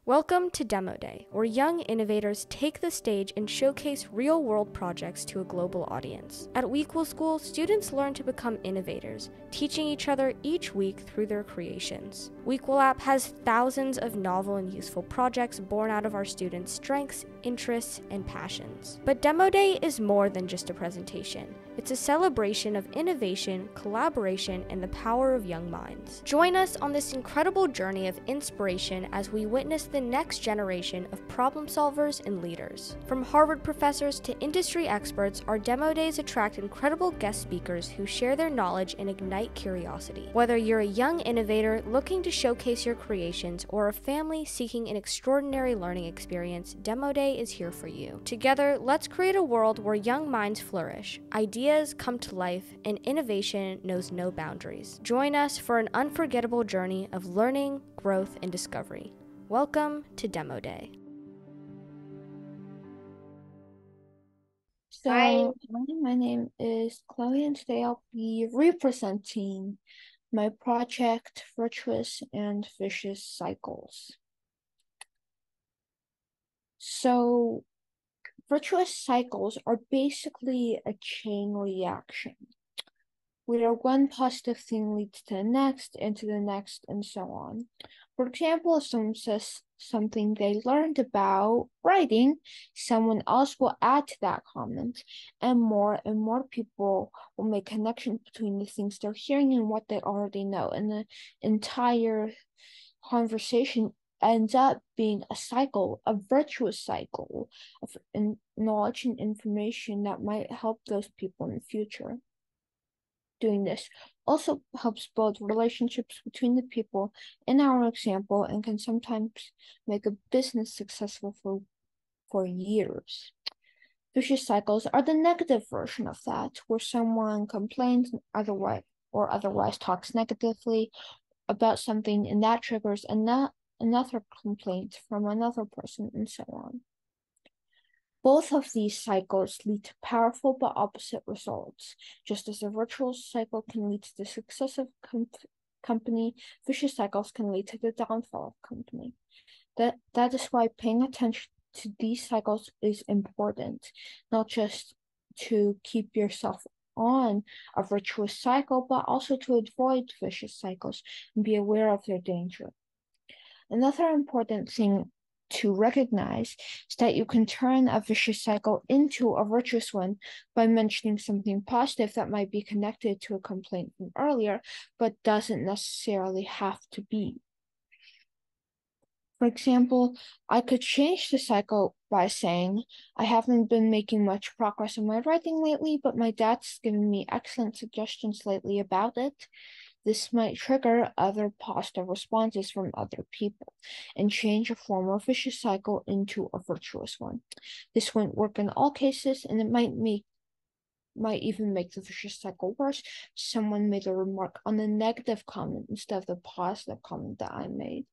Welcome to Demo Day, where young innovators take the stage and showcase real-world projects to a global audience. At WEquil School, students learn to become innovators, teaching each other each week through their creations. WEquil App has thousands of novel and useful projects born out of our students' strengths, interests, and passions. But Demo Day is more than just a presentation. It's a celebration of innovation, collaboration, and the power of young minds. Join us on this incredible journey of inspiration as we witness the next generation of problem solvers and leaders. From Harvard professors to industry experts, our Demo Days attract incredible guest speakers who share their knowledge and ignite curiosity. Whether you're a young innovator looking to showcase your creations or a family seeking an extraordinary learning experience, Demo Day is here for you. Together, let's create a world where young minds flourish, ideas come to life, and innovation knows no boundaries. Join us for an unforgettable journey of learning, growth, and discovery. Welcome to Demo Day. Hi, my name is Chloe, and today I'll be representing my project, Virtuous and Vicious Cycles. So, virtuous cycles are basically a chain reaction, where one positive thing leads to the next, and to the next, and so on. For example, if someone says something they learned about writing, someone else will add to that comment, and more people will make connections between the things they're hearing and what they already know, and the entire conversation ends up being a cycle, a virtuous cycle of knowledge and information that might help those people in the future. Doing this also helps build relationships between the people in our example and can sometimes make a business successful for years. Vicious cycles are the negative version of that, where someone complains otherwise talks negatively about something, and that triggers another complaint from another person, and so on. Both of these cycles lead to powerful but opposite results. Just as a virtuous cycle can lead to the success of company, vicious cycles can lead to the downfall of company. That is why paying attention to these cycles is important, not just to keep yourself on a virtuous cycle, but also to avoid vicious cycles and be aware of their danger. Another important thing to recognize is that you can turn a vicious cycle into a virtuous one by mentioning something positive that might be connected to a complaint from earlier, but doesn't necessarily have to be. For example, I could change the cycle by saying, I haven't been making much progress in my writing lately, but my dad's given me excellent suggestions lately about it. This might trigger other positive responses from other people and change a former vicious cycle into a virtuous one. This won't work in all cases, and it might even make the vicious cycle worse. Someone made a remark on the negative comment instead of the positive comment that I made.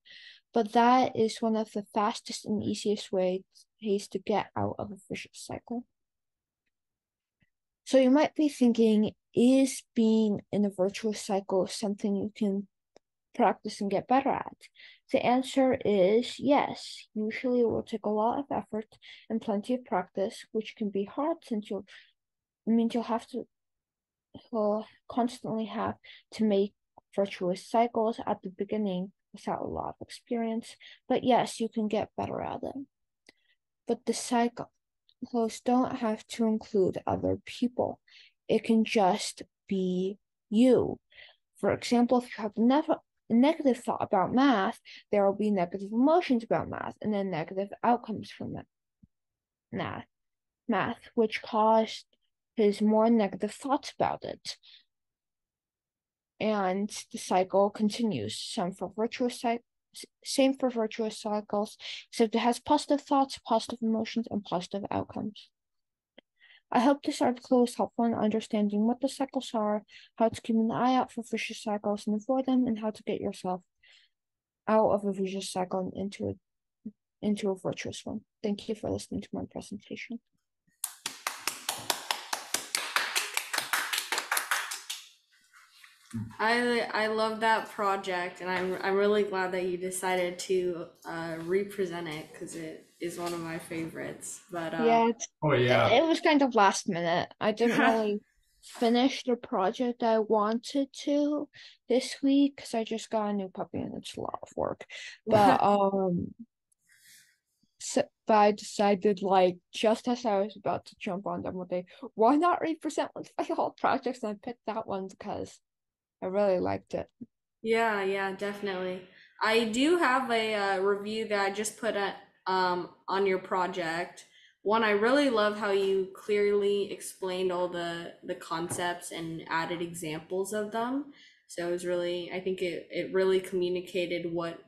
But that is one of the fastest and easiest ways to get out of a vicious cycle. So you might be thinking, is being in a virtuous cycle something you can practice and get better at? The answer is yes. Usually it will take a lot of effort and plenty of practice, which can be hard since you'll have to constantly have to make virtuous cycles at the beginning without a lot of experience. But yes, you can get better at it. But the cycles don't have to include other people. It can just be you. For example, if you have a negative thought about math, there will be negative emotions about math, and then negative outcomes from math, which causes more negative thoughts about it. And the cycle continues. Same for virtuous cycles, except it has positive thoughts, positive emotions, and positive outcomes. I hope this article was helpful in understanding what the cycles are, how to keep an eye out for vicious cycles and avoid them, and how to get yourself out of a vicious cycle and into a virtuous one. Thank you for listening to my presentation. I love that project, and I'm really glad that you decided to represent it because it is one of my favorites. But Yeah, Oh yeah. it was kind of last minute. I didn't really finish the project I wanted to this week because I just got a new puppy and it's a lot of work. But but I decided like just as I was about to jump on them one day, why not represent one of my old projects? And I picked that one because I really liked it. Yeah, yeah, definitely. I do have a review that I just put on your project. One, I really love how you clearly explained all the concepts and added examples of them. So it was really, I think it really communicated what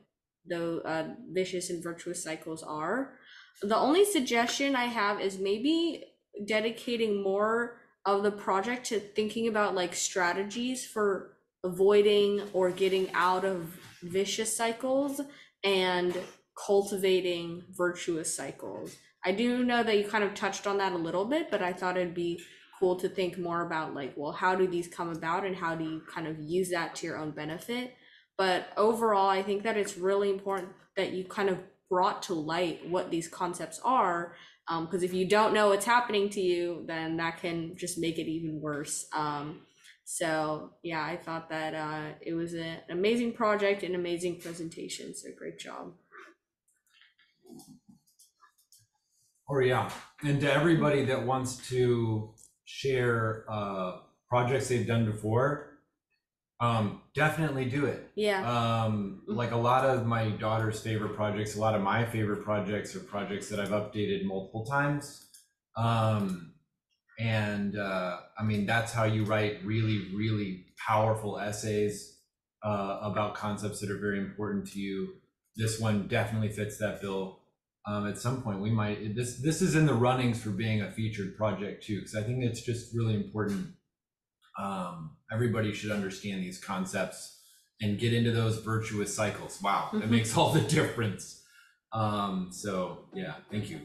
the vicious and virtuous cycles are. The only suggestion I have is maybe dedicating more of the project to thinking about like strategies for avoiding or getting out of vicious cycles and cultivating virtuous cycles. I do know that you kind of touched on that a little bit, but I thought it'd be cool to think more about like, well, how do these come about and how do you kind of use that to your own benefit? But overall, I think that it's really important that you kind of brought to light what these concepts are, because if you don't know what's happening to you, then that can just make it even worse. So yeah, I thought that it was an amazing project and amazing presentation. So great job. Oh yeah. And to everybody that wants to share projects they've done before, definitely do it. Yeah. Like a lot of my daughter's favorite projects, a lot of my favorite projects are projects that I've updated multiple times. I mean, that's how you write really, really powerful essays about concepts that are very important to you. This one definitely fits that bill. At some point, we might, this is in the runnings for being a featured project too, because I think it's just really important. Everybody should understand these concepts and get into those virtuous cycles. Wow, it makes all the difference. So yeah, thank you.